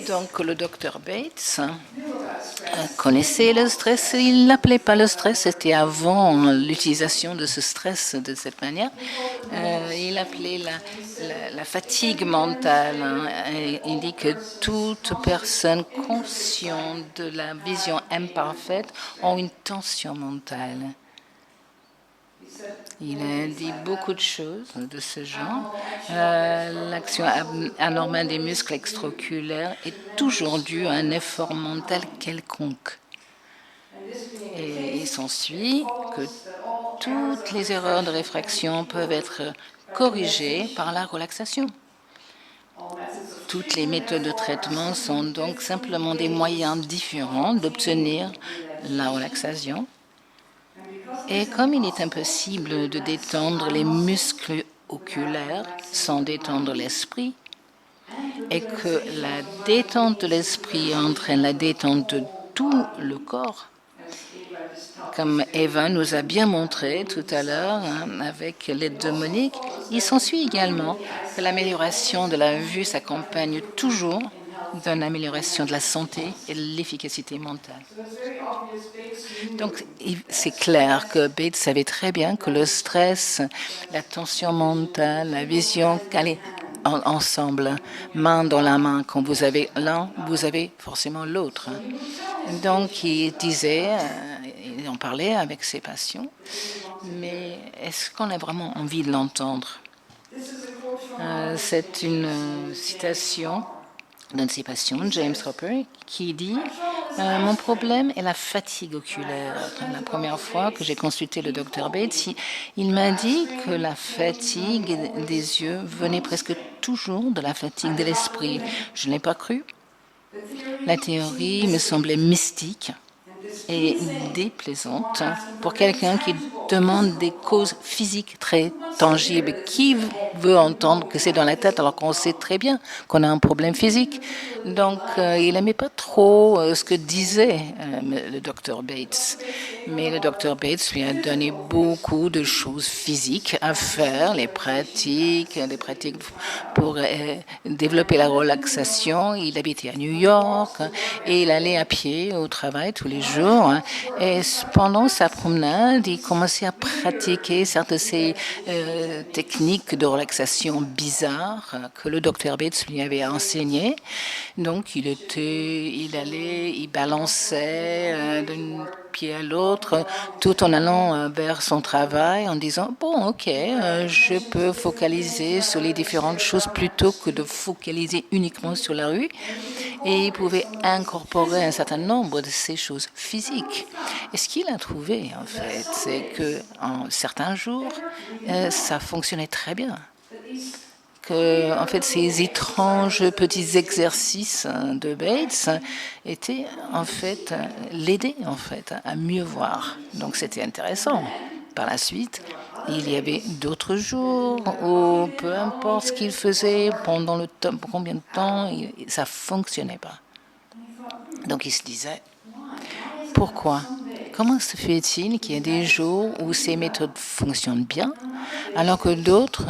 Donc le docteur Bates connaissait le stress. Il n'appelait pas le stress, c'était avant l'utilisation de ce stress de cette manière. Il appelait la fatigue mentale. Il dit que toute personne consciente de la vision imparfaite a une tension mentale. Il a dit beaucoup de choses de ce genre. L'action anormale des muscles extraoculaires est toujours due à un effort mental quelconque. Et il s'ensuit que toutes les erreurs de réfraction peuvent être corrigées par la relaxation. Toutes les méthodes de traitement sont donc simplement des moyens différents d'obtenir la relaxation. Et comme il est impossible de détendre les muscles oculaires sans détendre l'esprit, et que la détente de l'esprit entraîne la détente de tout le corps, comme Eva nous a bien montré tout à l'heure avec l'aide de Monique, il s'ensuit également que l'amélioration de la vue s'accompagne toujours d'une amélioration de la santé et de l'efficacité mentale. Donc, c'est clair que Bates savait très bien que le stress, la tension mentale, la vision, allez, ensemble, main dans la main. Quand vous avez l'un, vous avez forcément l'autre. Donc, il disait, il en parlait avec ses patients, mais est-ce qu'on a vraiment envie de l'entendre? C'est une citation d'un de ses patients, James Hopper, qui dit « Mon problème est la fatigue oculaire. » La première fois que j'ai consulté le Dr Bates, il m'a dit que la fatigue des yeux venait presque toujours de la fatigue de l'esprit. Je ne l'ai pas cru. La théorie me semblait mystique et déplaisante pour quelqu'un qui demande des causes physiques très tangibles. Qui veut entendre que c'est dans la tête alors qu'on sait très bien qu'on a un problème physique? Donc, il n'aimait pas trop ce que disait le docteur Bates. Mais le docteur Bates lui a donné beaucoup de choses physiques à faire, les pratiques pour développer la relaxation. Il habitait à New York et il allait à pied au travail tous les jours. Et pendant sa promenade, il commençait à pratiquer certaines de ces techniques de relaxation bizarres que le docteur Bates lui avait enseignées. Donc, il balançait d'un pied à l'autre tout en allant vers son travail en disant « Bon, ok, je peux focaliser sur les différentes choses plutôt que de focaliser uniquement sur la rue. » Et il pouvait incorporer un certain nombre de ces choses physiques. Et ce qu'il a trouvé, en fait, c'est qu'en certains jours, ça fonctionnait très bien. Que, en fait, ces étranges petits exercices de Bates étaient, en fait, l'aider, en fait, à mieux voir. Donc, c'était intéressant. Par la suite, il y avait d'autres jours où, peu importe ce qu'il faisait, pendant combien de temps, ça ne fonctionnait pas. Donc, il se disait, pourquoi? Comment se fait-il qu'il y ait des jours où ces méthodes fonctionnent bien, alors que d'autres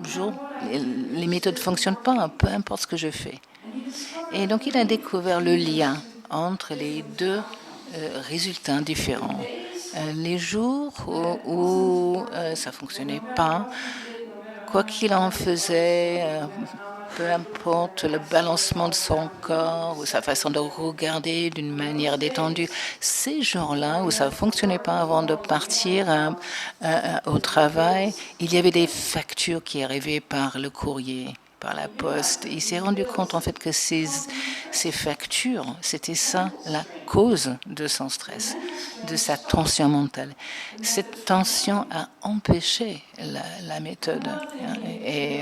jours, les méthodes ne fonctionnent pas, peu importe ce que je fais? Et donc, il a découvert le lien entre les deux résultats différents. Les jours où ça ne fonctionnait pas, quoi qu'il en faisait, peu importe le balancement de son corps ou sa façon de regarder d'une manière détendue, ces jours-là où ça ne fonctionnait pas avant de partir au travail, il y avait des factures qui arrivaient par le courrier, par la poste. Il s'est rendu compte en fait que ces factures, c'était ça la cause de son stress, de sa tension mentale. Cette tension a empêché la méthode. Et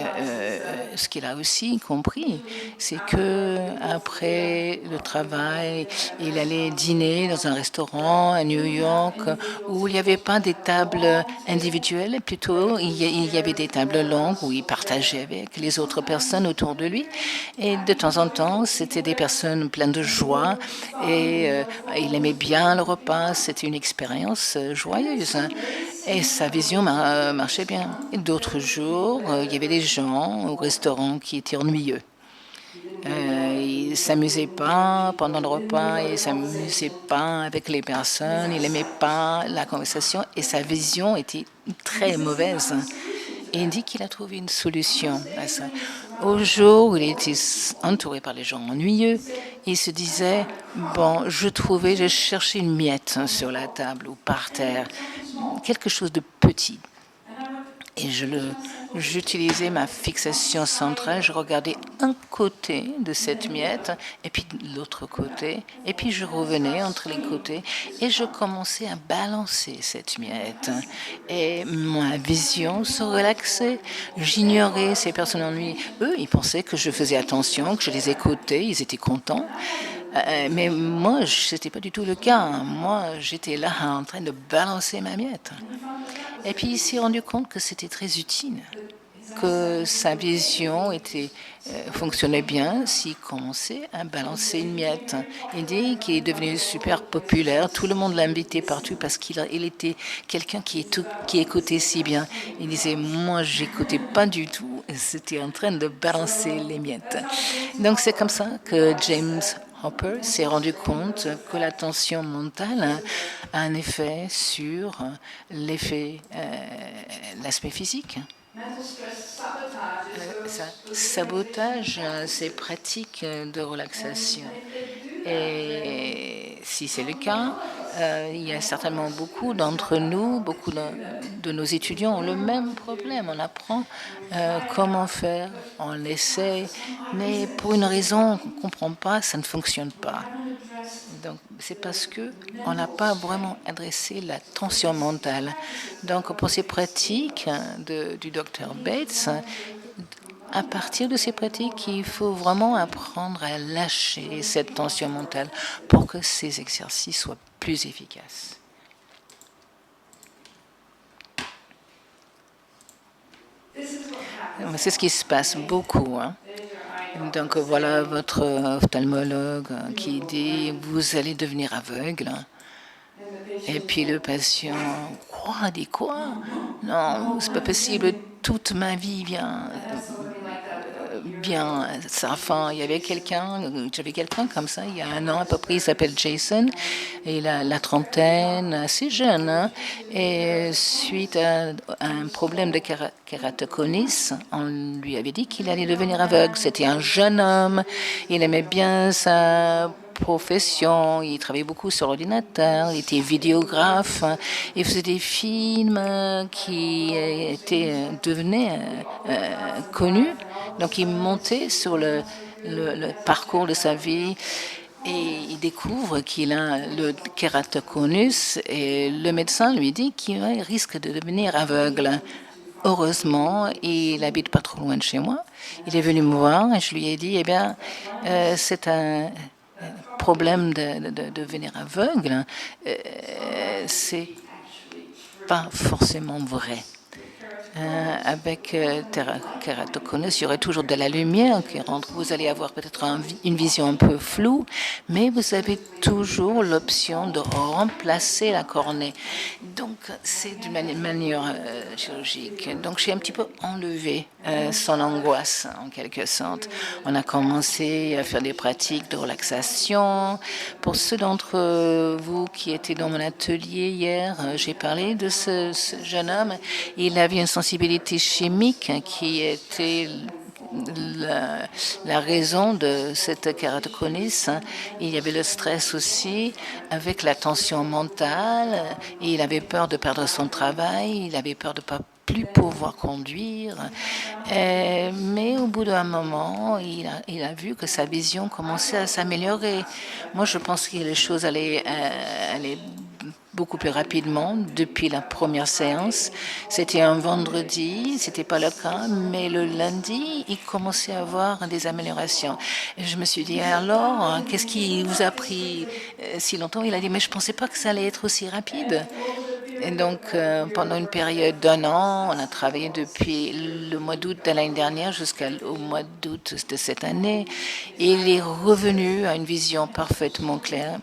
ce qu'il a aussi compris, c'est que après le travail, il allait dîner dans un restaurant à New York où il n'y avait pas des tables individuelles, plutôt il y avait des tables longues où il partageait avec les autres personnes autour de lui. Et de temps en temps, c'était des personnes pleines de joie et il aimait bien le repas. C'était une expérience joyeuse. Et sa vision marchait bien. D'autres jours, il y avait des gens au restaurant qui étaient ennuyeux. s'amusait pas pendant le repas, il s'amusait pas avec les personnes, il aimait pas la conversation et sa vision était très mauvaise. Et il dit qu'il a trouvé une solution à ça. Au jour où il était entouré par les gens ennuyeux, il se disait, bon, je cherchais une miette sur la table ou par terre, quelque chose de petit. Et j'utilisais ma fixation centrale, je regardais un côté de cette miette, et puis l'autre côté, et puis je revenais entre les côtés, et je commençais à balancer cette miette. Et ma vision se relaxait. J'ignorais ces personnes ennuyées. Eux, ils pensaient que je faisais attention, que je les écoutais, ils étaient contents. Mais moi, ce n'était pas du tout le cas. Moi, j'étais là en train de balancer ma miette. Et puis il s'est rendu compte que c'était très utile, que sa vision fonctionnait bien s'il commençait à balancer une miette. Il dit qu'il est devenu super populaire, tout le monde l'invitait partout parce qu'il était quelqu'un qui écoutait si bien. Il disait, moi j'écoutais pas du tout, c'était en train de balancer les miettes. Donc c'est comme ça que James Hopper s'est rendu compte que la tension mentale a un effet sur l'aspect physique. Sabotage ces pratiques de relaxation. Et si c'est le cas, il y a certainement beaucoup d'entre nous, beaucoup de nos étudiants ont le même problème. On apprend comment faire, on l'essaie, mais pour une raison qu'on ne comprend pas, ça ne fonctionne pas. Donc, c'est parce qu'on n'a pas vraiment adressé la tension mentale. Donc, pour ces pratiques du docteur Bates, à partir de ces pratiques, il faut vraiment apprendre à lâcher cette tension mentale pour que ces exercices soient plus efficaces. C'est ce qui se passe beaucoup. Donc voilà votre ophtalmologue qui dit vous allez devenir aveugle. Et puis le patient, quoi, dit quoi? Non, c'est pas possible, toute ma vie bien sa fin. J'avais quelqu'un comme ça il y a un an à peu près, il s'appelle Jason, et il a la trentaine, assez jeune, et suite à un problème de kératoconus, on lui avait dit qu'il allait devenir aveugle. C'était un jeune homme, il aimait bien sa profession, il travaillait beaucoup sur l'ordinateur, il était vidéographe, il faisait des films qui devenaient connus. Donc il montait sur le parcours de sa vie et il découvre qu'il a le kératoconus et le médecin lui dit qu'il risque de devenir aveugle. Heureusement, il habite pas trop loin de chez moi. Il est venu me voir et je lui ai dit, eh bien, c'est un problème de devenir aveugle. C'est pas forcément vrai. Avec kératoconus, il y aurait toujours de la lumière qui rentre. Vous allez avoir peut-être une vision un peu floue, mais vous avez toujours l'option de remplacer la cornée. Donc, c'est d'une manière chirurgique. Donc, j'ai un petit peu enlevé son angoisse, en quelque sorte. On a commencé à faire des pratiques de relaxation. Pour ceux d'entre vous qui étaient dans mon atelier hier, j'ai parlé de ce jeune homme. Il avait une sensibilité chimique qui était la raison de cette kératoconus. Il y avait le stress aussi, avec la tension mentale. Et il avait peur de perdre son travail, il avait peur de ne pas plus pouvoir conduire. Mais au bout d'un moment, il a vu que sa vision commençait à s'améliorer. Moi, je pense que les choses allaient beaucoup plus rapidement depuis la première séance. C'était un vendredi, c'était pas le cas, mais le lundi, il commençait à avoir des améliorations. Et je me suis dit, alors, qu'est-ce qui vous a pris si longtemps? Il a dit, mais je pensais pas que ça allait être aussi rapide. Et donc, pendant une période d'un an, on a travaillé depuis le mois d'août de l'année dernière jusqu'au mois d'août de cette année. Et il est revenu à une vision parfaitement claire.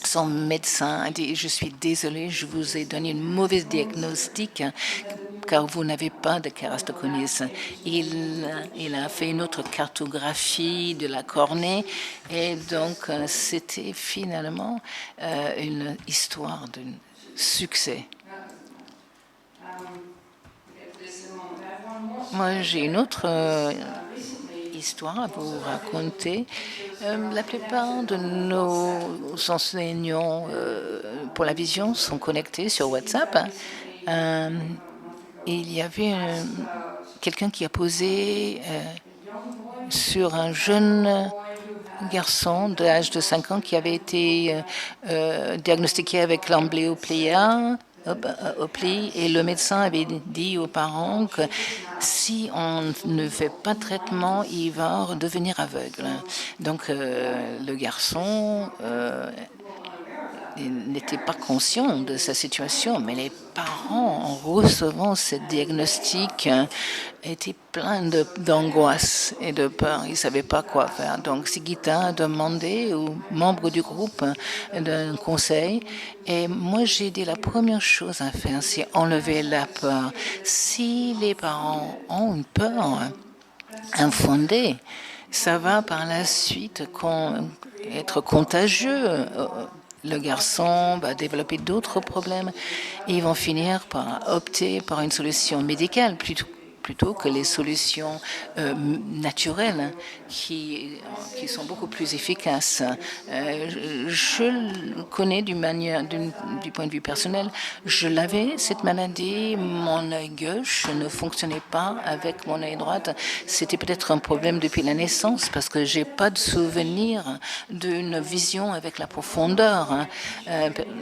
Son médecin a dit, je suis désolé, je vous ai donné une mauvaise diagnostic car vous n'avez pas de kératoconies. Il a fait une autre cartographie de la cornée et donc c'était finalement une histoire de succès. Moi, j'ai une autre histoire à vous raconter. La plupart de nos enseignants pour la vision sont connectés sur WhatsApp. Il y avait quelqu'un qui a posé sur un jeune garçon de l'âge de 5 ans qui avait été diagnostiqué avec l'amblyoplia. Et le médecin avait dit aux parents que si on ne fait pas de traitement, il va devenir aveugle. Donc le garçon n'était pas conscient de sa situation, mais les parents, en recevant ce diagnostic, étaient pleins d'angoisse et de peur. Ils ne savaient pas quoi faire. Donc Sigita a demandé aux membres du groupe d'un conseil. Et moi, j'ai dit la première chose à faire, c'est enlever la peur. Si les parents ont une peur infondée, ça va par la suite être contagieux. Le garçon va développer d'autres problèmes et ils vont finir par opter par une solution médicale plutôt que les solutions naturelles qui sont beaucoup plus efficaces. Je le connais du point de vue personnel. Je l'avais, cette maladie. Mon œil gauche ne fonctionnait pas avec mon œil droit. C'était peut-être un problème depuis la naissance parce que j'ai pas de souvenir d'une vision avec la profondeur.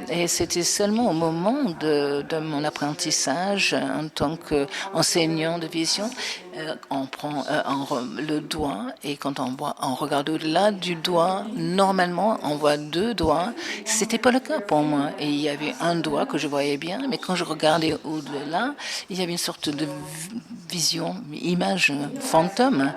Et c'était seulement au moment de mon apprentissage en tant qu'enseignant de vision, on prend le doigt et quand on regarde au-delà du doigt, normalement on voit 2 doigts. C'était pas le cas pour moi. Et il y avait un doigt que je voyais bien, mais quand je regardais au-delà, il y avait une sorte de vision, image fantôme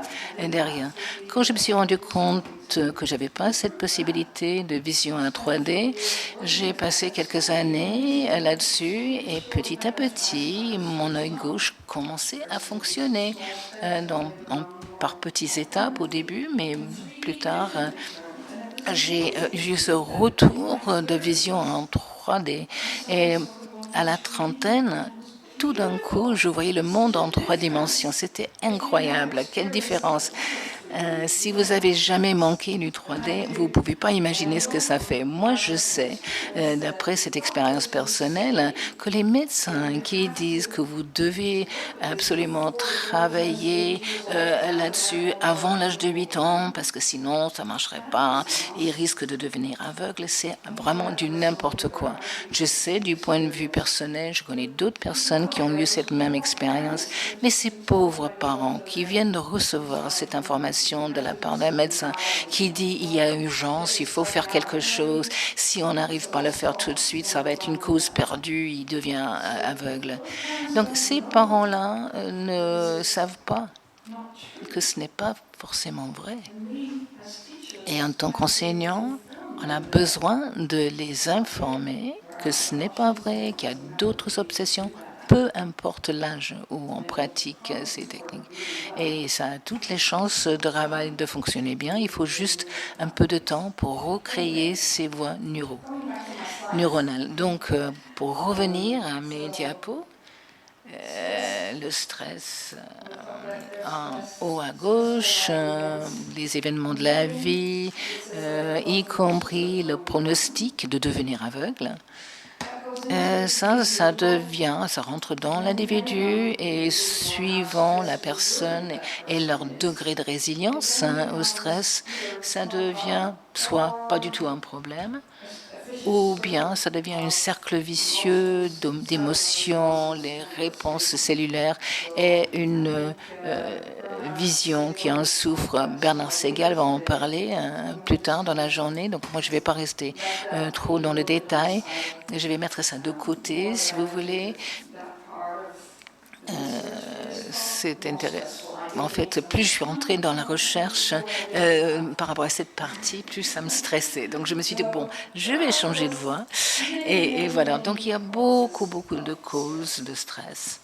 derrière. Quand je me suis rendu compte que j'avais pas cette possibilité de vision en 3D, j'ai passé quelques années là-dessus et petit à petit, mon œil gauche commençait à fonctionner par petites étapes au début, mais plus tard, j'ai eu ce retour de vision en 3D. Et à la trentaine, tout d'un coup, je voyais le monde en 3 dimensions. C'était incroyable. Quelle différence! Si vous avez jamais manqué du 3D, vous ne pouvez pas imaginer ce que ça fait. Moi, je sais, d'après cette expérience personnelle, que les médecins qui disent que vous devez absolument travailler là-dessus avant l'âge de 8 ans, parce que sinon, ça ne marcherait pas, ils risquent de devenir aveugles, c'est vraiment du n'importe quoi. Je sais, du point de vue personnel, je connais d'autres personnes qui ont eu cette même expérience, mais ces pauvres parents qui viennent de recevoir cette information de la part d'un médecin qui dit il y a urgence, il faut faire quelque chose. Si on n'arrive pas à le faire tout de suite, ça va être une cause perdue, il devient aveugle. Donc ces parents-là ne savent pas que ce n'est pas forcément vrai. Et en tant qu'enseignant, on a besoin de les informer que ce n'est pas vrai, qu'il y a d'autres obsessions, peu importe l'âge où on pratique ces techniques. Et ça a toutes les chances de fonctionner bien. Il faut juste un peu de temps pour recréer ces voies neuronales. Donc, pour revenir à mes diapos, le stress en haut à gauche, les événements de la vie, y compris le pronostic de devenir aveugle. Ça rentre dans l'individu et suivant la personne et leur degré de résilience au stress, ça devient soit pas du tout un problème, ou bien ça devient un cercle vicieux d'émotions, les réponses cellulaires et une vision qui en souffre. Bernard Segal va en parler plus tard dans la journée, donc moi je ne vais pas rester trop dans le détail. Je vais mettre ça de côté, si vous voulez. C'est intéressant. En fait, plus je suis entrée dans la recherche par rapport à cette partie, plus ça me stressait. Donc, je me suis dit, bon, je vais changer de voie. Et voilà. Donc, il y a beaucoup de causes de stress.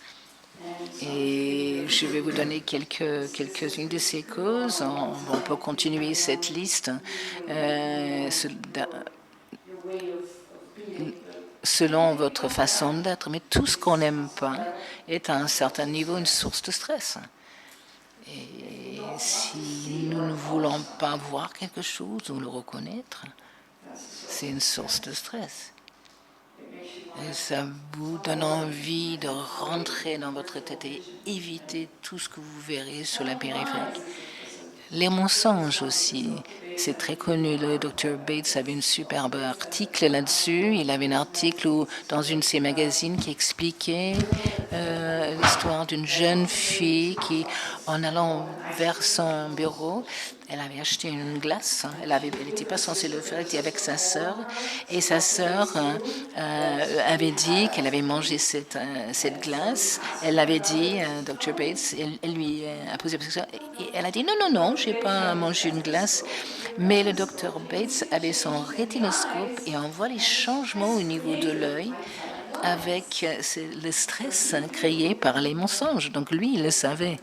Et je vais vous donner quelques-unes de ces causes. On peut continuer cette liste selon votre façon d'être. Mais tout ce qu'on n'aime pas est à un certain niveau une source de stress. Et si nous ne voulons pas voir quelque chose ou le reconnaître, c'est une source de stress. Et ça vous donne envie de rentrer dans votre tête et éviter tout ce que vous verrez sur la périphérie. Les mensonges aussi, c'est très connu. Le Dr. Bates avait un superbe article là-dessus. Il avait un article dans une de ses magazines qui expliquait l'histoire d'une jeune fille qui, en allant vers son bureau, elle avait acheté une glace. Elle n'était pas censée le faire, elle était avec sa sœur. Et sa sœur avait dit qu'elle avait mangé cette glace. Elle l'avait dit, Dr. Bates, elle lui a posé la question. Et elle a dit, non, non, non, je n'ai pas mangé une glace. Mais le Dr. Bates avait son rétinoscope et on voit les changements au niveau de l'œil avec le stress créé par les mensonges. Donc lui, il le savait.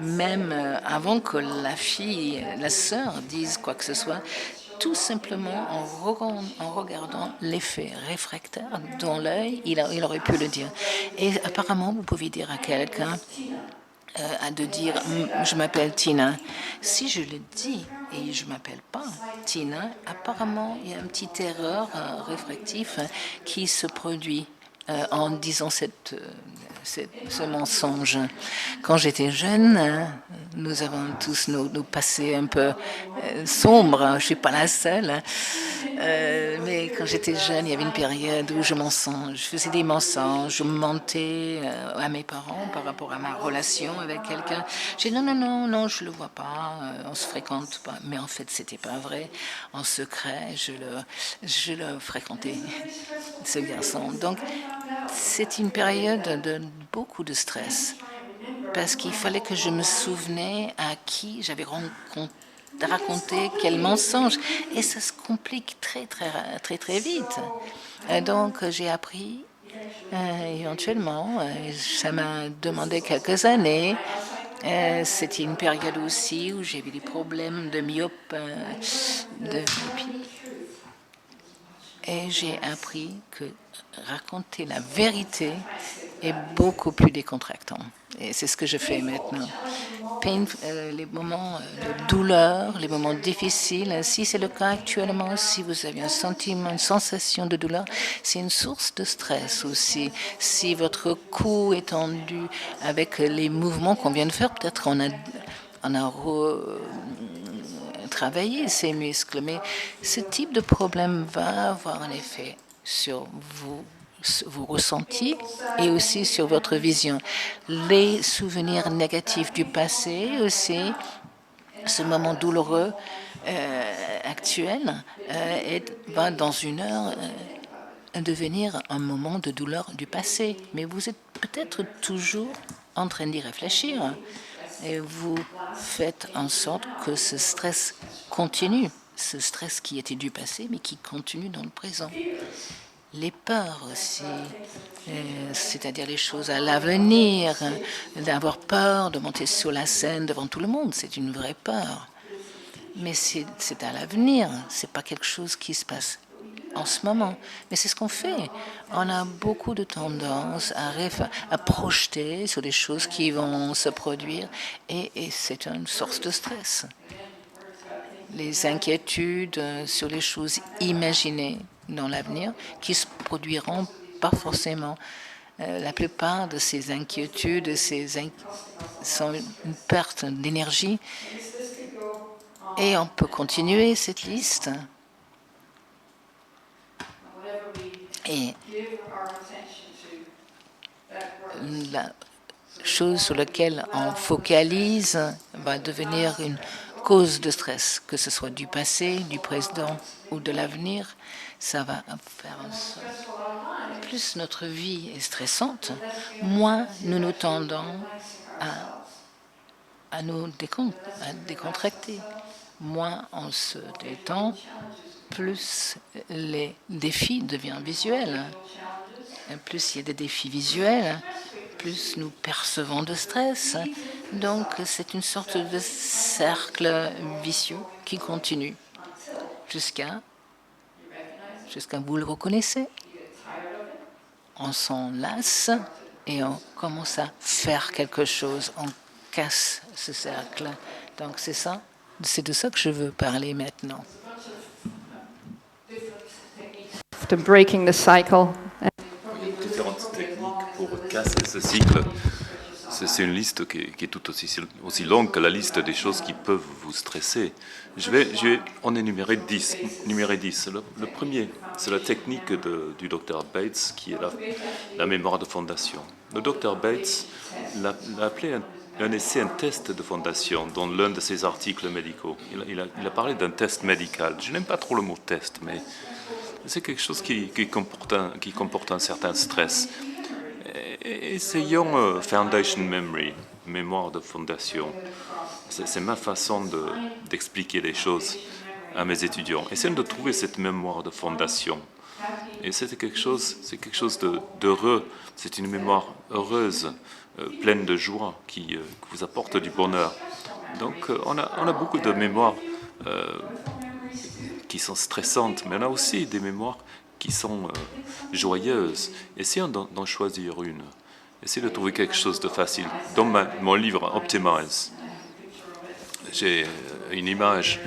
Même avant que la sœur dise quoi que ce soit, tout simplement en regardant l'effet réfractaire dans l'œil, il aurait pu le dire. Et apparemment, vous pouvez dire à quelqu'un de dire je m'appelle Tina. Si je le dis et je m'appelle pas Tina, apparemment il y a une petite erreur réfractif qui se produit en disant ce mensonge. Quand j'étais jeune, nous avons tous nos passés un peu sombres. Je ne suis pas la seule. Mais quand j'étais jeune, il y avait une période où je faisais des mensonges, je mentais à mes parents par rapport à ma relation avec quelqu'un. J'ai dit non, non, non, non, je le vois pas, on se fréquente pas. Mais en fait, c'était pas vrai. En secret, je le fréquentais, ce garçon. Donc, c'est une période de beaucoup de stress parce qu'il fallait que je me souvenais à qui j'avais raconté quel mensonge et ça se complique très très très très vite. Donc j'ai appris éventuellement, ça m'a demandé quelques années. C'était une période aussi où j'avais des problèmes de myopie. Et j'ai appris que raconter la vérité est beaucoup plus décontractant. Et c'est ce que je fais maintenant. Les moments de douleur, les moments difficiles, si c'est le cas actuellement, si vous avez un sentiment, une sensation de douleur, c'est une source de stress aussi. Si votre cou est tendu avec les mouvements qu'on vient de faire, peut-être on a travaillé ces muscles, mais ce type de problème va avoir un effet sur vos ressentis et aussi sur votre vision. Les souvenirs négatifs du passé aussi, ce moment douloureux actuel va dans une heure devenir un moment de douleur du passé. Mais vous êtes peut-être toujours en train d'y réfléchir et vous faites en sorte que ce stress continue, ce stress qui était du passé mais qui continue dans le présent. Les peurs aussi, c'est-à-dire les choses à l'avenir, d'avoir peur de monter sur la scène devant tout le monde, c'est une vraie peur. Mais c'est à l'avenir, c'est pas quelque chose qui se passe en ce moment. Mais c'est ce qu'on fait. On a beaucoup de tendance à projeter sur des choses qui vont se produire et c'est une source de stress. Les inquiétudes sur les choses imaginées dans l'avenir qui se produiront pas forcément. La plupart de ces inquiétudes sont une perte d'énergie. Et on peut continuer cette liste. Et la chose sur laquelle on focalise va devenir une cause de stress, que ce soit du passé, du présent ou de l'avenir. Ça va faire en sorte plus notre vie est stressante, moins nous tendons à nous décontracter. Moins on se détend, plus les défis deviennent visuels. Plus il y a des défis visuels, plus nous percevons de stress. Donc, c'est une sorte de cercle vicieux qui continue jusqu'à vous le reconnaissez. On s'en lasse et on commence à faire quelque chose. On casse ce cercle. Donc, c'est ça. C'est de ça que je veux parler maintenant. Breaking the cycle. Différentes techniques pour casser ce cycle. C'est une liste qui est tout aussi longue que la liste des choses qui peuvent vous stresser. Je vais en énumérer 10. Le premier, c'est la technique du Dr Bates, qui est la mémoire de fondation. Le Dr Bates l'a appelé un essai, un test de fondation dans l'un de ses articles médicaux. Il a parlé d'un test médical. Je n'aime pas trop le mot test, mais c'est quelque chose qui comporte un certain stress. Essayons Foundation Memory, mémoire de fondation. C'est ma façon d'expliquer les choses à mes étudiants. Essayons de trouver cette mémoire de fondation. Et c'est quelque chose d'heureux. C'est une mémoire heureuse, pleine de joie, qui vous apporte du bonheur. Donc on a beaucoup de mémoires qui sont stressantes, mais on a aussi des mémoires qui sont joyeuses. Essayons d'en choisir une. Essayez de trouver quelque chose de facile. Dans mon livre Optimize, j'ai une image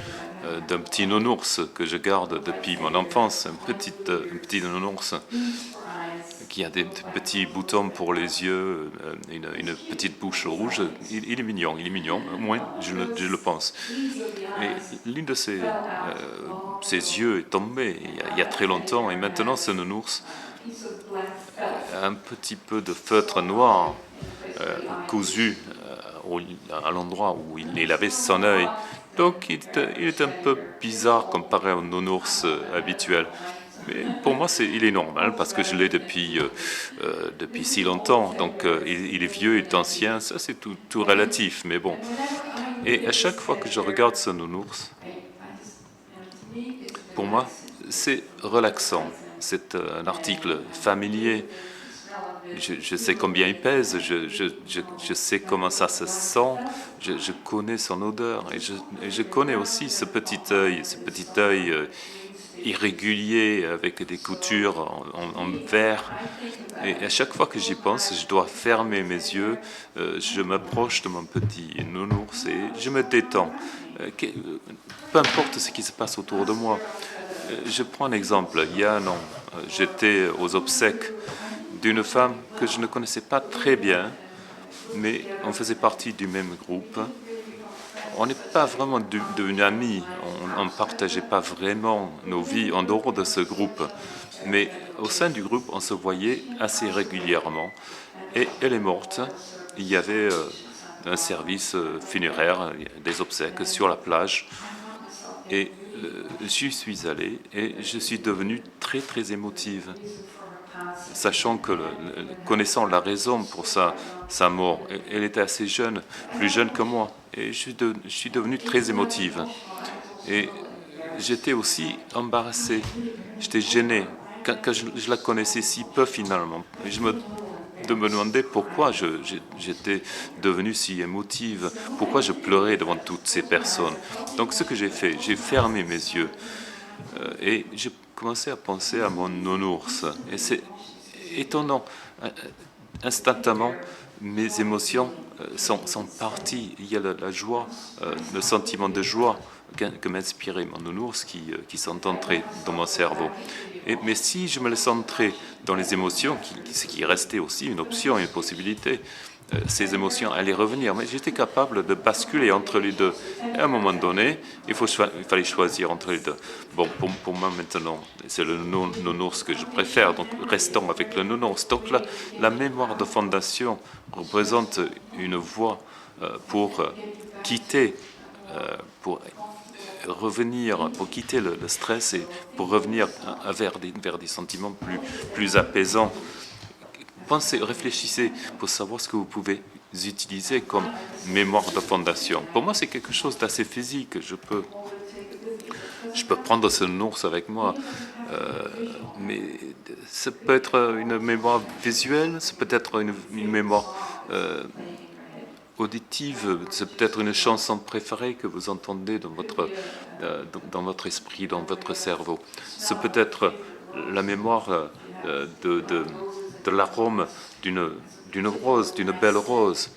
d'un petit nounours que je garde depuis mon enfance, un petit nounours qui a des petits boutons pour les yeux, une petite bouche rouge. Il est mignon, au moins je le pense. Et l'une de ses yeux est tombée il y a très longtemps, et maintenant ce nounours a un petit peu de feutre noir cousu à l'endroit où il avait son œil. Donc il est un peu bizarre comparé au nounours habituel. Mais pour moi, il est normal parce que je l'ai depuis si longtemps. Donc il est vieux, il est ancien, ça c'est tout relatif. Mais bon. Et à chaque fois que je regarde ce nounours, pour moi, c'est relaxant. C'est un article familier. Je sais combien il pèse, je sais comment ça se sent, je connais son odeur et je connais aussi ce petit œil irrégulier avec des coutures en verre. Et à chaque fois que j'y pense, je dois fermer mes yeux, je m'approche de mon petit nounours et je me détends. Peu importe ce qui se passe autour de moi. Je prends un exemple. Il y a un an, j'étais aux obsèques d'une femme que je ne connaissais pas très bien, mais on faisait partie du même groupe. On n'est pas vraiment devenus amis, on ne partageait pas vraiment nos vies en dehors de ce groupe, mais au sein du groupe, on se voyait assez régulièrement. Et elle est morte. Il y avait un service funéraire, des obsèques sur la plage, et j'y suis allé et je suis devenu très très émotive. Sachant que, connaissant la raison pour sa mort, elle était assez jeune, plus jeune que moi, et je suis devenu très émotive. Et j'étais aussi embarrassé, j'étais gêné, quand je la connaissais si peu finalement. Et je me demandais pourquoi j'étais devenue si émotive, pourquoi je pleurais devant toutes ces personnes. Donc ce que j'ai fait, j'ai fermé mes yeux et j'ai commencé à penser à mon nounours. Et c'est étonnant, instantanément, mes émotions sont parties. Il y a la joie, le sentiment de joie que m'inspirait mon nounours qui s'entendrait dans mon cerveau. Mais si je me laisse entrer dans les émotions, ce qui restait aussi une option, une possibilité, ces émotions allaient revenir. Mais j'étais capable de basculer entre les deux. Et à un moment donné, il fallait choisir entre les deux. Bon, pour moi maintenant, c'est le nounours que je préfère, donc restons avec le nounours. Donc la mémoire de fondation représente une voie pour quitter, pour revenir, pour quitter le stress et pour revenir vers des sentiments plus apaisants. Pensez, réfléchissez pour savoir ce que vous pouvez utiliser comme mémoire de fondation. Pour moi, c'est quelque chose d'assez physique. Je peux prendre ce nounours avec moi Mais ça peut être une mémoire visuelle, ça peut être une mémoire auditive, c'est peut-être une chanson préférée que vous entendez dans votre esprit, dans votre cerveau. C'est peut-être la mémoire de l'arôme d'une rose, d'une belle rose.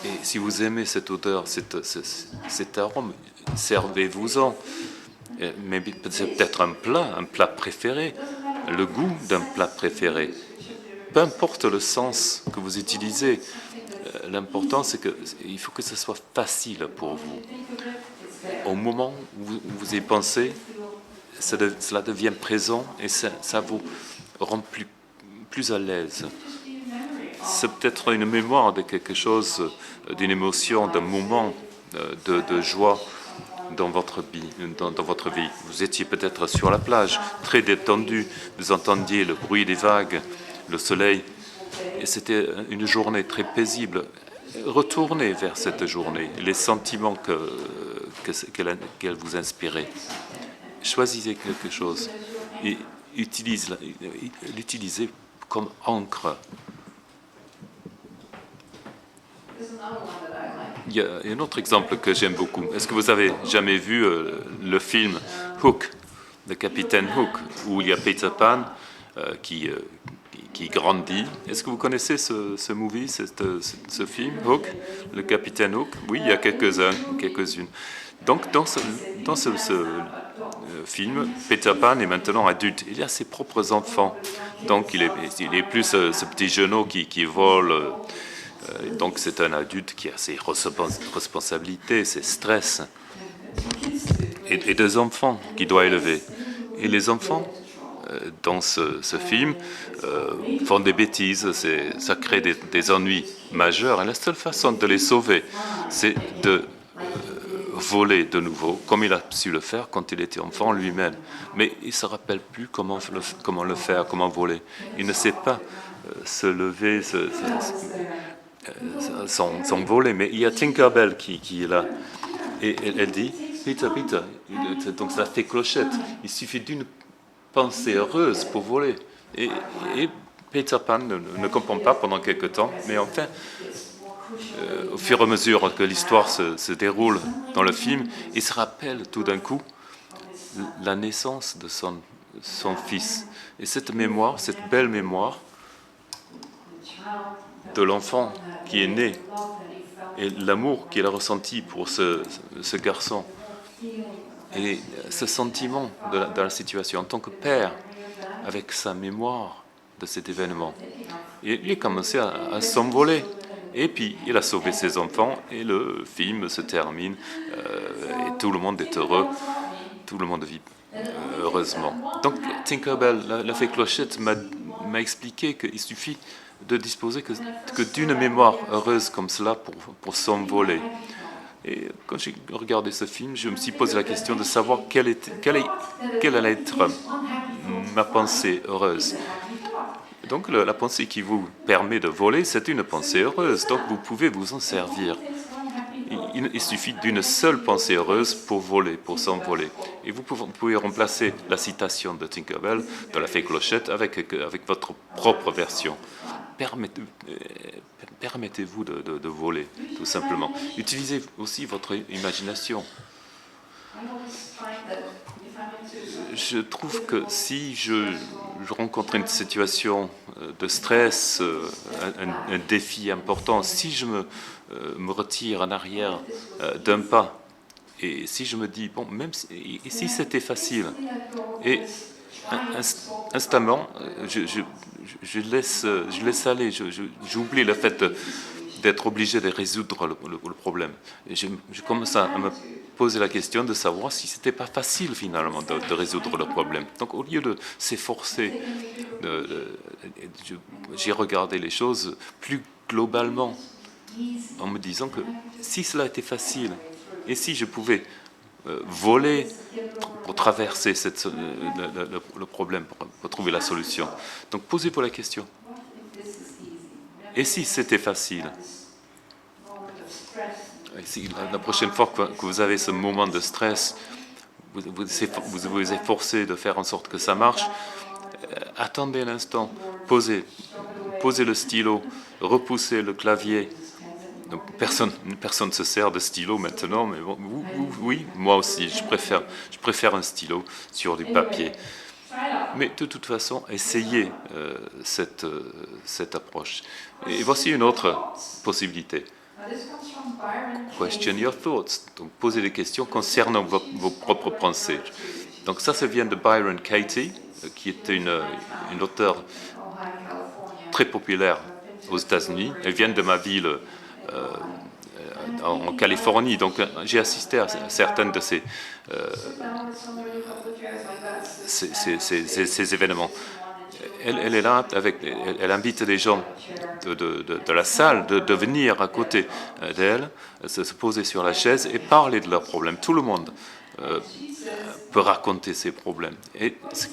Et si vous aimez cette odeur, cet arôme, servez-vous-en. Mais c'est peut-être un plat préféré, le goût d'un plat préféré. Peu importe le sens que vous utilisez, l'important c'est qu'il faut que ce soit facile pour vous. Au moment où vous y pensez, cela devient présent et ça vous rend plus à l'aise. C'est peut-être une mémoire de quelque chose, d'une émotion, d'un moment de joie dans votre vie. Vous étiez peut-être sur la plage, très détendu, vous entendiez le bruit des vagues, le soleil, et c'était une journée très paisible. Retournez vers cette journée, les sentiments qu'elle vous inspirait. Choisissez quelque chose et l'utilisez comme encre. Il y a un autre exemple que j'aime beaucoup. Est-ce que vous avez jamais vu le film Hook, le capitaine Hook, où il y a Peter Pan qui grandit? Est-ce que vous connaissez ce movie, ce film Hook, le capitaine Hook? Oui, il y a quelques-unes. Donc dans ce film, Peter Pan est maintenant adulte. Il a ses propres enfants. Donc il est plus ce petit genou qui vole. Donc c'est un adulte qui a ses responsabilités, ses stress, et des enfants qu'il doit élever. Et les enfants, dans ce film, font des bêtises, ça crée des ennuis majeurs. Et la seule façon de les sauver, c'est de voler de nouveau, comme il a su le faire quand il était enfant lui-même. Mais il ne se rappelle plus comment le faire, comment voler. Il ne sait pas se lever, s'envoler, mais il y a Tinkerbell qui est là, et elle dit, Peter, donc ça fait clochette, il suffit d'une pensée heureuse pour voler. Et Peter Pan ne comprend pas pendant quelque temps, mais enfin, au fur et à mesure que l'histoire se déroule dans le film, il se rappelle tout d'un coup la naissance de son fils. Et cette mémoire, cette belle mémoire de l'enfant qui est né et l'amour qu'il a ressenti pour ce garçon et ce sentiment de la situation en tant que père avec sa mémoire de cet événement. Et il a commencé à s'envoler et puis il a sauvé ses enfants et le film se termine et tout le monde est heureux, tout le monde vit heureusement. Donc Tinkerbell, la fée Clochette, m'a expliqué qu'il suffit de disposer que d'une mémoire heureuse comme cela pour s'envoler. Et quand j'ai regardé ce film, je me suis posé la question de savoir quelle allait être ma pensée heureuse. Donc la pensée qui vous permet de voler, c'est une pensée heureuse, donc vous pouvez vous en servir. Il suffit d'une seule pensée heureuse pour voler, pour s'envoler. Et vous pouvez remplacer la citation de Tinkerbell, de la fée Clochette, avec votre propre version. Permettez-vous de voler, tout simplement. Utilisez aussi votre imagination. Je trouve que si je rencontre une situation de stress, un défi important, si je me retire en arrière d'un pas, et si je me dis, bon, même si c'était facile, et instamment, je laisse aller, j'oublie le fait d'être obligé de résoudre le problème. Et je commence à me poser la question de savoir si c'était pas facile finalement de résoudre le problème. Donc au lieu de s'efforcer, j'ai regardé les choses plus globalement en me disant que si cela était facile et si je pouvais voler pour traverser le problème, pour trouver la solution. Donc posez-vous la question. Et si c'était facile? Et si, la prochaine fois que vous avez ce moment de stress, vous efforcez de faire en sorte que ça marche, attendez un instant, posez le stylo, repoussez le clavier. Donc personne ne se sert de stylo maintenant, mais bon, oui, moi aussi, je préfère un stylo sur du papier. Mais de toute façon, essayez cette approche. Et voici une autre possibilité. Question your thoughts. Donc posez des questions concernant vos propres pensées. Donc ça vient de Byron Katie, qui était une auteure très populaire aux États-Unis. Elle vient de ma ville en Californie, donc j'ai assisté à certaines de ces événements. Elle est là, elle invite les gens de la salle de venir à côté d'elle, se poser sur la chaise et parler de leurs problèmes. Tout le monde peut raconter ses problèmes. Et ce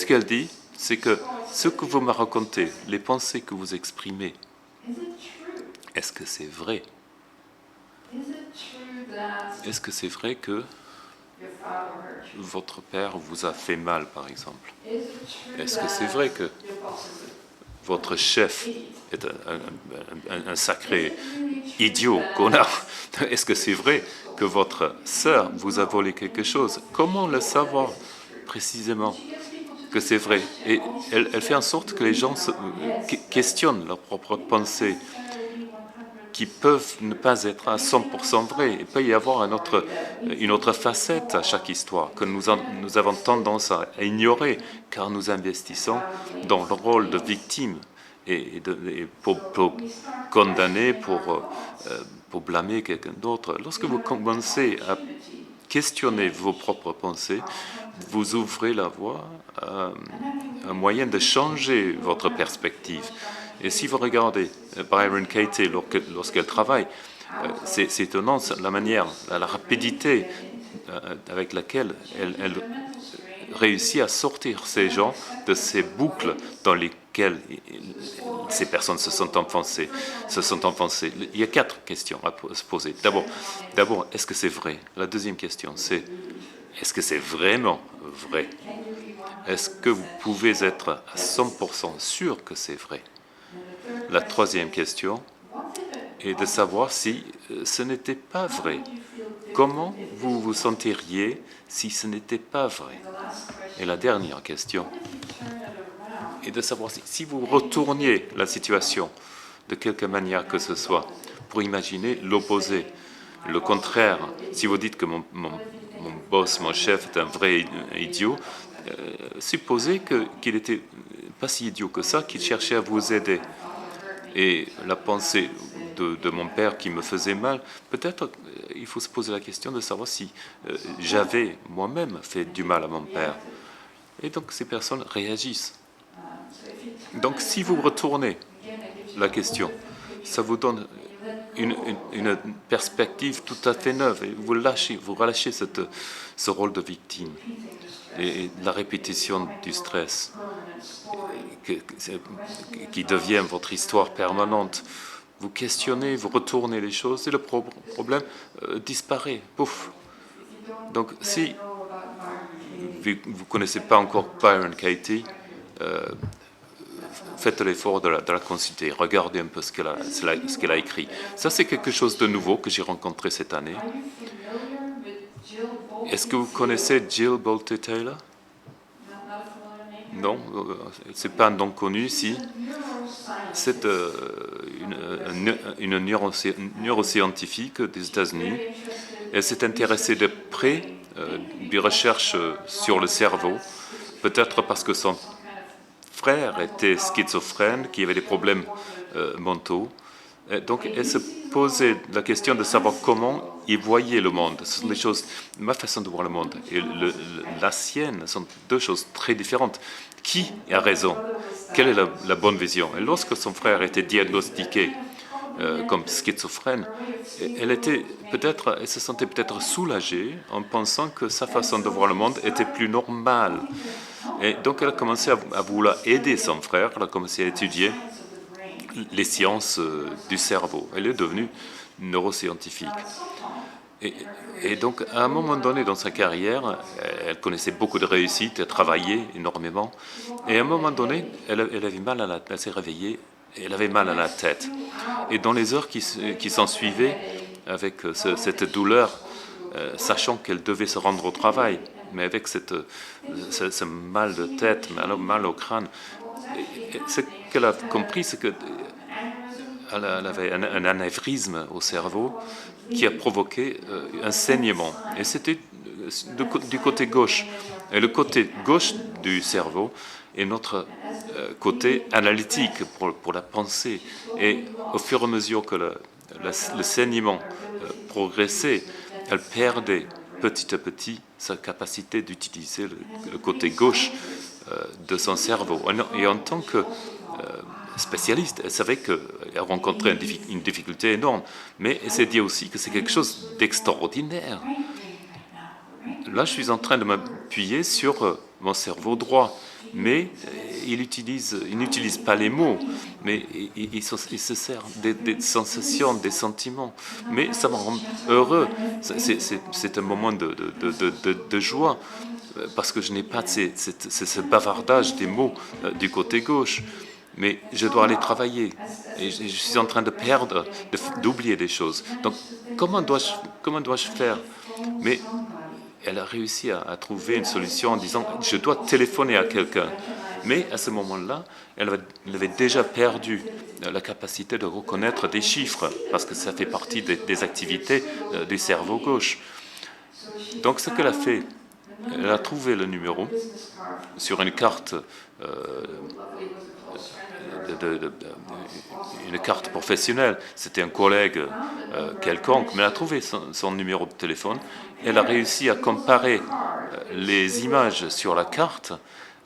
qu'elle dit, c'est que ce que vous me racontez, les pensées que vous exprimez, est-ce que c'est vrai? Est-ce que c'est vrai que votre père vous a fait mal, par exemple? Est-ce que c'est vrai que votre chef est un sacré idiot, connard? Est-ce que c'est vrai que votre sœur vous a volé quelque chose? Comment le savoir précisément que c'est vrai? Et elle fait en sorte que les gens questionnent leurs propres pensées, qui peuvent ne pas être à 100% vraies. Il peut y avoir une autre facette à chaque histoire que nous avons tendance à ignorer, car nous investissons dans le rôle de victime et pour condamner, pour blâmer quelqu'un d'autre. Lorsque vous commencez à questionner vos propres pensées, vous ouvrez la voie à un moyen de changer votre perspective. Et si vous regardez Byron Katie lorsqu'elle travaille, c'est étonnant la manière, la rapidité avec laquelle elle réussit à sortir ces gens de ces boucles dans lesquelles ces personnes se sont enfoncées. Il y a 4 questions à se poser. D'abord, est-ce que c'est vrai? La deuxième question, c'est est-ce que c'est vraiment vrai? Est-ce que vous pouvez être à 100% sûr que c'est vrai? La troisième question est de savoir si ce n'était pas vrai. Comment vous vous sentiriez si ce n'était pas vrai? Et la dernière question est de savoir si vous retourniez la situation de quelque manière que ce soit pour imaginer l'opposé, le contraire. Si vous dites que mon boss, mon chef est un vrai idiot, supposez qu'il était pas si idiot que ça, qu'il cherchait à vous aider. Et la pensée de mon père qui me faisait mal, peut-être il faut se poser la question de savoir si j'avais moi-même fait du mal à mon père. Et donc ces personnes réagissent. Donc si vous retournez la question, ça vous donne une perspective tout à fait neuve et vous relâchez ce rôle de victime et la répétition du stress qui devient votre histoire permanente. Vous questionnez, vous retournez les choses et le problème disparaît. Pouf. Donc si vous ne connaissez pas encore Byron Katie, faites l'effort de la consulter, regardez un peu ce qu'elle a écrit. Ça, c'est quelque chose de nouveau que j'ai rencontré cette année. Est-ce que vous connaissez Jill Bolte Taylor? Non, c'est pas un nom connu ici. C'est une neuroscientifique des États-Unis. Elle s'est intéressée de près des recherches sur le cerveau, peut-être parce que son frère était schizophrène, qui avait des problèmes mentaux. Donc elle se posait la question de savoir comment il voyait le monde. Ce sont des choses, ma façon de voir le monde et la sienne sont deux choses très différentes. Qui a raison? Quelle est la bonne vision? Et lorsque son frère était diagnostiqué comme schizophrène, elle se sentait peut-être soulagée en pensant que sa façon de voir le monde était plus normale. Et donc elle a commencé à vouloir aider son frère, elle a commencé à étudier les sciences du cerveau. Elle est devenue neuroscientifique. Et, et donc, à un moment donné dans sa carrière, elle connaissait beaucoup de réussite, elle travaillait énormément. Et à un moment donné, elle avait mal à elle s'est réveillée, et elle avait mal à la tête. Et dans les heures qui s'en suivaient, avec cette douleur, sachant qu'elle devait se rendre au travail, mais avec ce mal de tête, mal au crâne, ce qu'elle a compris, c'est que elle avait un anévrisme au cerveau qui a provoqué un saignement. Et c'était du côté gauche. Et le côté gauche du cerveau est notre côté analytique pour la pensée. Et au fur et à mesure que le saignement progressait, elle perdait petit à petit sa capacité d'utiliser le côté gauche de son cerveau. Et en tant que spécialiste, elle savait qu'elle rencontrait une difficulté énorme, mais elle s'est dit aussi que c'est quelque chose d'extraordinaire. Là, je suis en train de m'appuyer sur mon cerveau droit, mais il n'utilise pas les mots, mais il se sert des sensations, des sentiments. Mais ça me rend heureux. C'est un moment de joie, parce que je n'ai pas ce bavardage des mots du côté gauche. Mais je dois aller travailler et je suis en train de perdre, d'oublier des choses. Donc, comment dois-je faire? Mais elle a réussi à trouver une solution en disant je dois téléphoner à quelqu'un. Mais à ce moment-là, elle avait déjà perdu la capacité de reconnaître des chiffres parce que ça fait partie des activités du cerveau gauche. Donc, ce qu'elle a fait, elle a trouvé le numéro sur une carte. Une carte professionnelle, c'était un collègue quelconque, mais elle a trouvé son numéro de téléphone. Elle a réussi à comparer les images sur la carte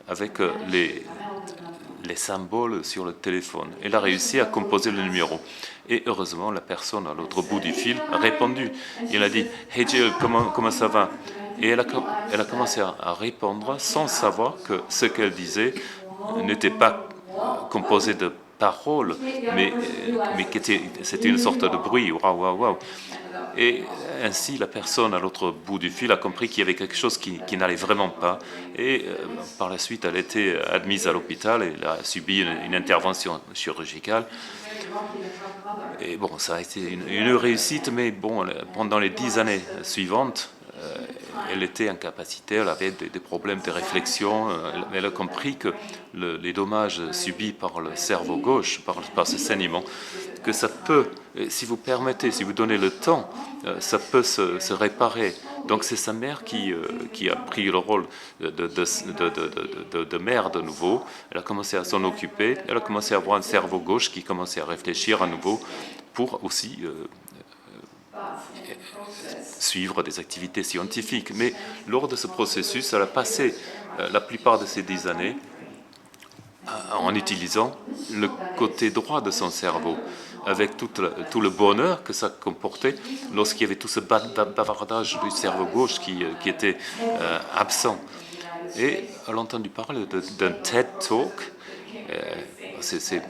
avec les symboles sur le téléphone. Elle a réussi à composer le numéro. Et heureusement, la personne à l'autre bout du fil a répondu. Elle a dit « Hey Jill, comment ça va ?» Et elle a commencé à répondre sans savoir que ce qu'elle disait n'était pas composé de paroles, mais c'était une sorte de bruit. Waouh, waouh, waouh. Et ainsi, la personne à l'autre bout du fil a compris qu'il y avait quelque chose qui n'allait vraiment pas. Et par la suite, elle a été admise à l'hôpital et elle a subi une intervention chirurgicale. Et bon, ça a été une réussite, mais bon, pendant les 10 années suivantes, elle était incapacitée, elle avait des problèmes de réflexion. Elle a compris que les dommages subis par le cerveau gauche, par ce saignement, que ça peut, si vous permettez, si vous donnez le temps, ça peut se réparer. Donc c'est sa mère qui a pris le rôle de mère de nouveau. Elle a commencé à s'en occuper. Elle a commencé à avoir un cerveau gauche qui commençait à réfléchir à nouveau pour aussi suivre des activités scientifiques. Mais lors de ce processus, elle a passé la plupart de ces 10 années en utilisant le côté droit de son cerveau, avec tout le bonheur que ça comportait lorsqu'il y avait tout ce bavardage du cerveau gauche qui était absent. Et elle a entendu parler d'un TED Talk. C'est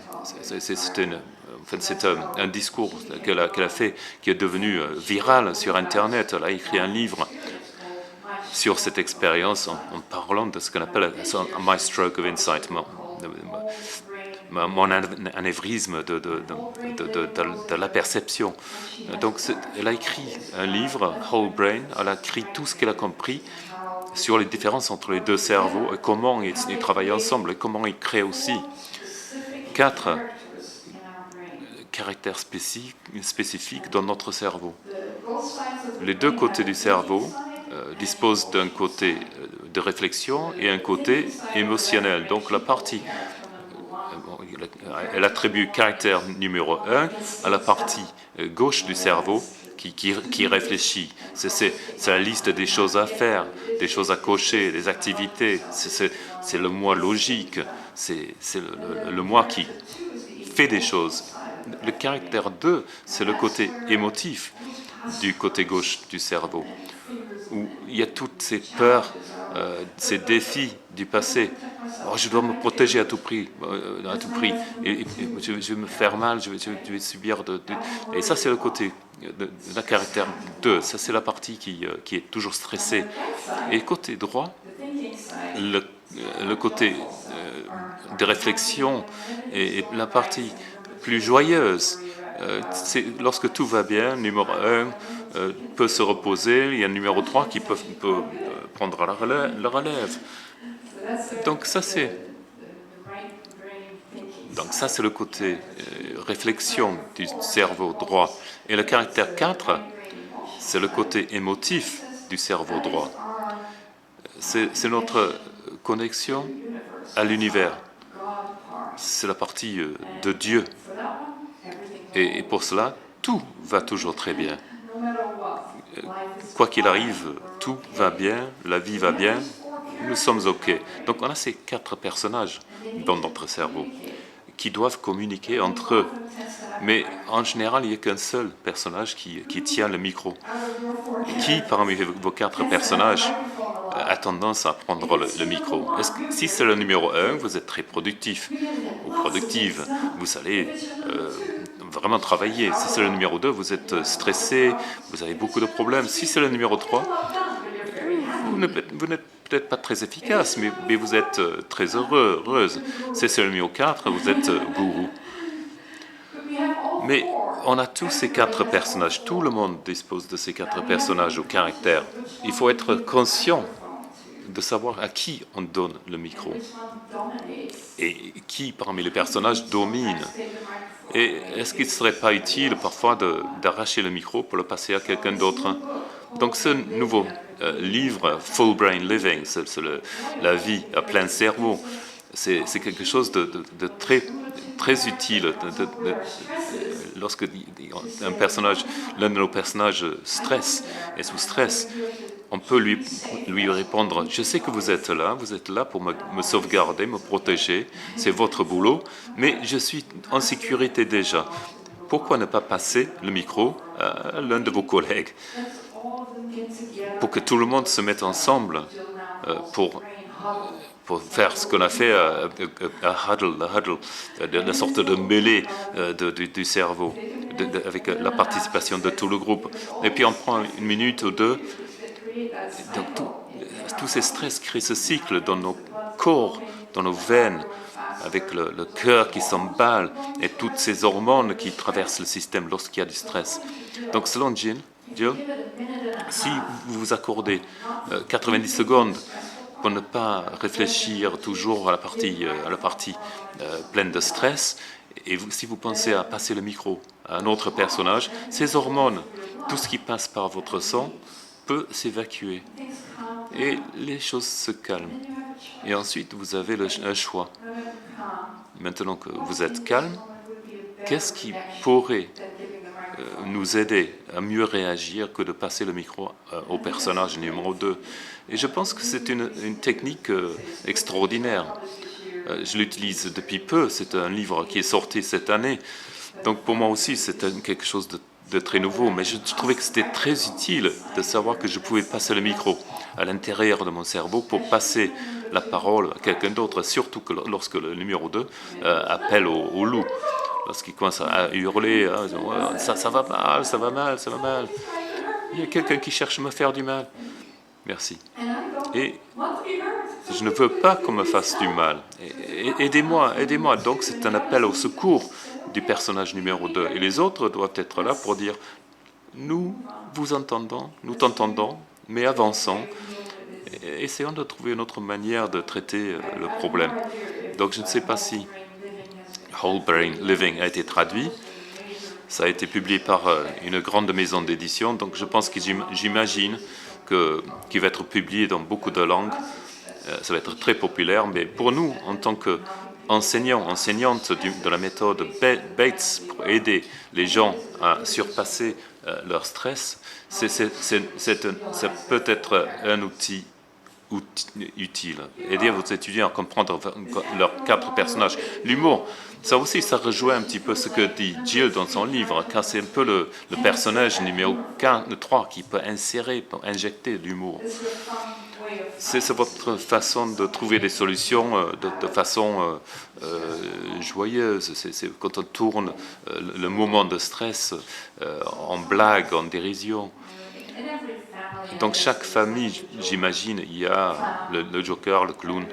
un discours qu'elle a fait qui est devenu viral sur Internet. Elle a écrit un livre sur cette expérience en parlant de ce qu'on appelle My Stroke of Insight, mon anévrisme de la perception. Donc elle a écrit un livre, Whole Brain, elle a écrit tout ce qu'elle a compris sur les différences entre les deux cerveaux et comment ils travaillent ensemble et comment ils créent aussi 4 caractères spécifiques dans notre cerveau. Les deux côtés du cerveau disposent d'un côté de réflexion et un côté émotionnel. Donc la partie, elle attribue caractère numéro 1 à la partie gauche du cerveau qui réfléchit. C'est la liste des choses à faire, des choses à cocher, des activités. C'est le moi logique, c'est le moi qui fait des choses. Le caractère 2, c'est le côté émotif. du côté gauche du cerveau, où il y a toutes ces peurs, ces défis du passé. Oh, je dois me protéger à tout prix, et je vais me faire mal, je vais subir Et ça, c'est le côté de la caractère 2, ça c'est la partie qui est toujours stressée. Et côté droit, le côté de réflexion et la partie plus joyeuse. C'est lorsque tout va bien, numéro 1 peut se reposer, il y a le numéro 3 qui peut prendre la relève. Donc ça c'est le côté réflexion du cerveau droit. Et le caractère 4, c'est le côté émotif du cerveau droit. C'est notre connexion à l'univers. C'est la partie de Dieu. Et pour cela, tout va toujours très bien. Quoi qu'il arrive, tout va bien, la vie va bien, nous sommes OK. Donc on a ces 4 personnages dans notre cerveau qui doivent communiquer entre eux. Mais en général, il n'y a qu'un seul personnage qui tient le micro. Qui, parmi vos 4 personnages, a tendance à prendre le micro? Si c'est le numéro 1, vous êtes très productif ou productive, vous allez vraiment travailler. Si c'est le numéro 2, vous êtes stressé, vous avez beaucoup de problèmes. Si c'est le numéro 3, vous n'êtes peut-être pas très efficace, mais vous êtes très heureuse. Si c'est le numéro 4, vous êtes gourou. Mais on a tous ces 4 personnages. Tout le monde dispose de ces 4 personnages au caractère. Il faut être conscient de savoir à qui on donne le micro et qui parmi les personnages domine. Et est-ce qu'il ne serait pas utile parfois d'arracher le micro pour le passer à quelqu'un d'autre? Donc ce nouveau livre, Full Brain Living, c'est la vie à plein cerveau, c'est quelque chose de très, très utile. Lorsque l'un de nos personnages est sous stress, on peut lui répondre: je sais que vous êtes là pour me sauvegarder, me protéger, c'est votre boulot, mais je suis en sécurité déjà. Pourquoi ne pas passer le micro à l'un de vos collègues pour que tout le monde se mette ensemble pour faire ce qu'on a fait à huddle, la sorte de mêlée du cerveau, avec la participation de tout le groupe. Et puis on prend 1 minute ou 2. Donc tous ces stress créent ce cycle dans nos corps, dans nos veines, avec le cœur qui s'emballe et toutes ces hormones qui traversent le système lorsqu'il y a du stress. Donc selon Jill, si vous vous accordez 90 secondes pour ne pas réfléchir toujours à la partie pleine de stress, et si vous pensez à passer le micro à un autre personnage, ces hormones, tout ce qui passe par votre sang, peut s'évacuer et les choses se calment. Et ensuite, vous avez un choix. Maintenant que vous êtes calme, qu'est-ce qui pourrait nous aider à mieux réagir que de passer le micro au personnage numéro 2? Et je pense que c'est une technique extraordinaire. Je l'utilise depuis peu, c'est un livre qui est sorti cette année. Donc pour moi aussi, c'est quelque chose de très nouveau, mais je trouvais que c'était très utile de savoir que je pouvais passer le micro à l'intérieur de mon cerveau pour passer la parole à quelqu'un d'autre, surtout que lorsque le numéro 2 appelle au loup, lorsqu'il commence à hurler, ça va mal, ça va mal, ça va mal. Il y a quelqu'un qui cherche à me faire du mal. Merci. Et je ne veux pas qu'on me fasse du mal. Aidez-moi, aidez-moi. Donc c'est un appel au secours du personnage numéro 2. Et les autres doivent être là pour dire: nous vous entendons, nous t'entendons, mais avançons. Essayons de trouver une autre manière de traiter le problème. Donc je ne sais pas si Whole Brain Living a été traduit. Ça a été publié par une grande maison d'édition, donc je pense que j'imagine qu'il va être publié dans beaucoup de langues. Ça va être très populaire, mais pour nous, en tant qu'enseignants, enseignantes de la méthode Bates pour aider les gens à surpasser leur stress, ça peut être un outil utile. Aider vos étudiants à comprendre leurs 4 personnages. L'humour, ça aussi, ça rejoint un petit peu ce que dit Jill dans son livre, car c'est un peu le personnage numéro 3 qui peut injecter l'humour. C'est votre façon de trouver des solutions de façon joyeuse. C'est quand on tourne le moment de stress en blague, en dérision. Donc chaque famille, j'imagine, il y a le Joker, le clown,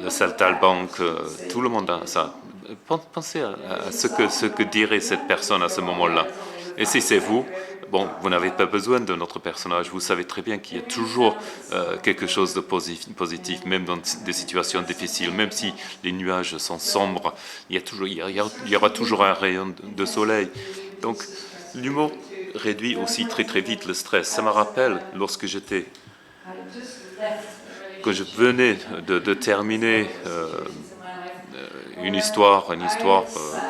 le saltimbanque, tout le monde a ça. Pensez à ce que dirait cette personne à ce moment-là. Et si c'est vous, bon, vous n'avez pas besoin de notre personnage. Vous savez très bien qu'il y a toujours quelque chose de positif, même dans des situations difficiles, même si les nuages sont sombres, il y aura toujours un rayon de soleil. Donc l'humour réduit aussi très très vite le stress. Ça me rappelle lorsque quand je venais de terminer une histoire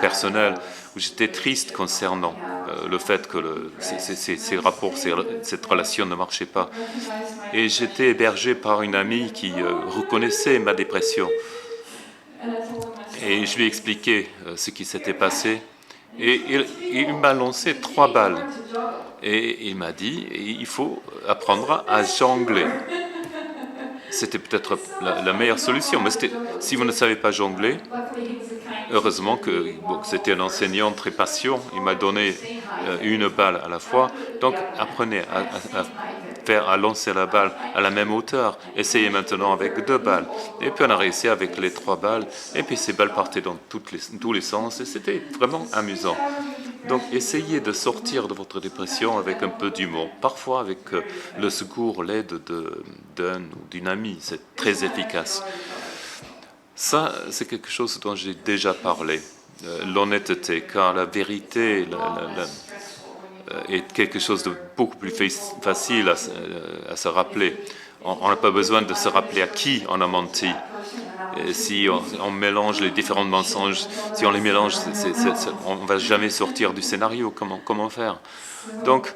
personnelle où j'étais triste concernant le fait que ces rapports, cette relation ne marchait pas. Et j'étais hébergé par une amie qui reconnaissait ma dépression. Et je lui ai expliqué ce qui s'était passé. Et il m'a lancé 3 balles. Et il m'a dit, il faut apprendre à jongler. C'était peut-être la meilleure solution. Mais si vous ne savez pas jongler, heureusement que c'était un enseignant très patient. Il m'a donné une balle à la fois. Donc apprenez à lancer la balle à la même hauteur. Essayez maintenant avec 2 balles. Et puis on a réussi avec les 3 balles. Et puis ces balles partaient dans tous les sens. Et c'était vraiment amusant. Donc essayez de sortir de votre dépression avec un peu d'humour. Parfois avec le secours, l'aide d'un ou d'une amie. C'est très efficace. Ça, c'est quelque chose dont j'ai déjà parlé. L'honnêteté, car la vérité est quelque chose de beaucoup plus facile à se rappeler. On n'a pas besoin de se rappeler à qui on a menti. Et si on mélange les différents mensonges, si on les mélange, on ne va jamais sortir du scénario. Comment faire? Donc,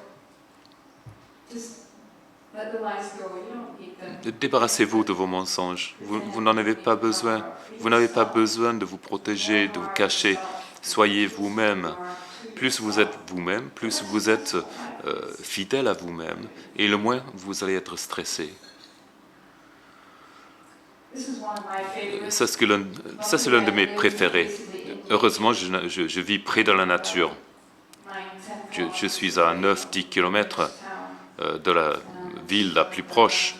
débarrassez-vous de vos mensonges. Vous n'en avez pas besoin. Vous n'avez pas besoin de vous protéger, de vous cacher. Soyez vous-même. Plus vous êtes vous-même, plus vous êtes fidèle à vous-même, et le moins vous allez être stressé. Ça, c'est l'un de mes préférés. Heureusement, je vis près de la nature. Je suis à 9-10 km de la ville la plus proche.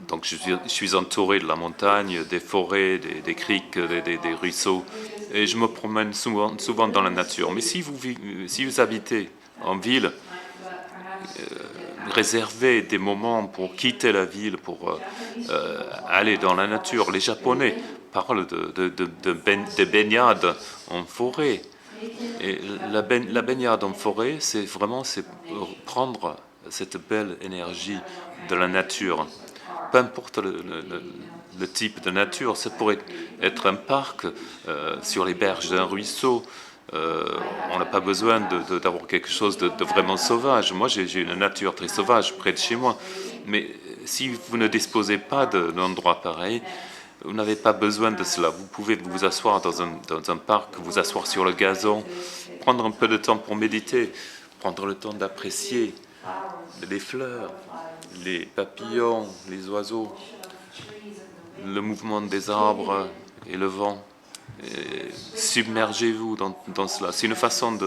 Donc je suis entouré de la montagne, des forêts, des criques, des ruisseaux. Et je me promène souvent dans la nature. Mais si vous habitez en ville, réservez des moments pour quitter la ville, pour aller dans la nature. Les Japonais parlent de baignade en forêt. Et la baignade en forêt, c'est prendre cette belle énergie de la nature. Peu importe le type de nature, ça pourrait être un parc sur les berges d'un ruisseau. On n'a pas besoin d'avoir quelque chose de vraiment sauvage. Moi, j'ai une nature très sauvage près de chez moi. Mais si vous ne disposez pas d'un endroit pareil, vous n'avez pas besoin de cela. Vous pouvez vous asseoir dans un parc, vous asseoir sur le gazon, prendre un peu de temps pour méditer, prendre le temps d'apprécier les fleurs, les papillons, les oiseaux, le mouvement des arbres et le vent. Submergez-vous dans cela. C'est une façon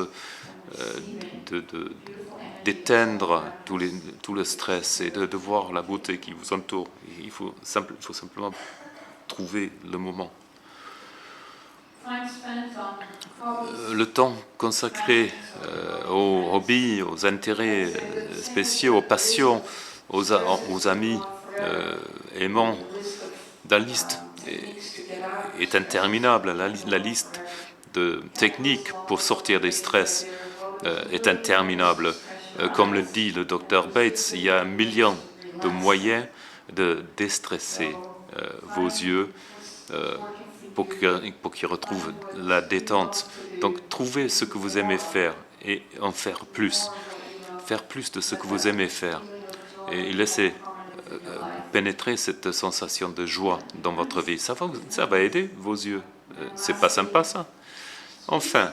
d'éteindre tout le stress et de voir la beauté qui vous entoure. Il faut simplement trouver le moment. Le temps consacré aux hobbies, aux intérêts spéciaux, aux passions, aux amis aimants, la liste est interminable. La liste de techniques pour sortir des stress est interminable. Comme le dit le docteur Bates, il y a 1 million de moyens de déstresser vos yeux pour qu'ils retrouvent la détente. Donc, trouvez ce que vous aimez faire et en faire plus. Faire plus de ce que vous aimez faire. Et laissez pénétrer cette sensation de joie dans votre vie. Ça va aider vos yeux. C'est pas sympa, ça? Enfin,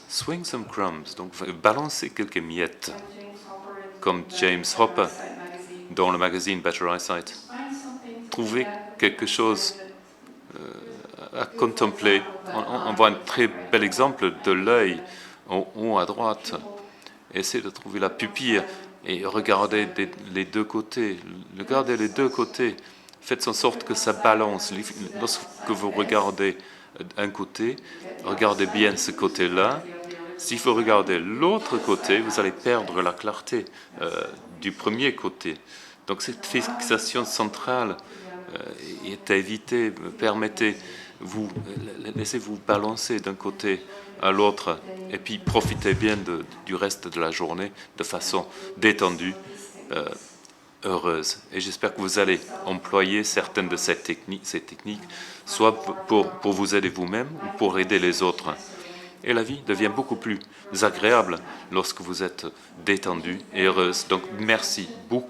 swing some crumbs, donc balancez quelques miettes, comme James Hopper dans le magazine Better Eyesight. Trouvez quelque chose à contempler. On voit un très bel exemple de l'œil en haut à droite. Essayez de trouver la pupille et regardez les deux côtés. Regardez les deux côtés. Faites en sorte que ça balance. Lorsque vous regardez un côté, regardez bien ce côté-là. S'il faut regarder l'autre côté, vous allez perdre la clarté du premier côté. Donc cette fixation centrale est à éviter. Laissez-vous balancer d'un côté à l'autre et puis profitez bien du reste de la journée de façon détendue, heureuse. Et j'espère que vous allez employer certaines de ces techniques, soit pour vous aider vous-même ou pour aider les autres. Et la vie devient beaucoup plus agréable lorsque vous êtes détendu et heureuse. Donc merci beaucoup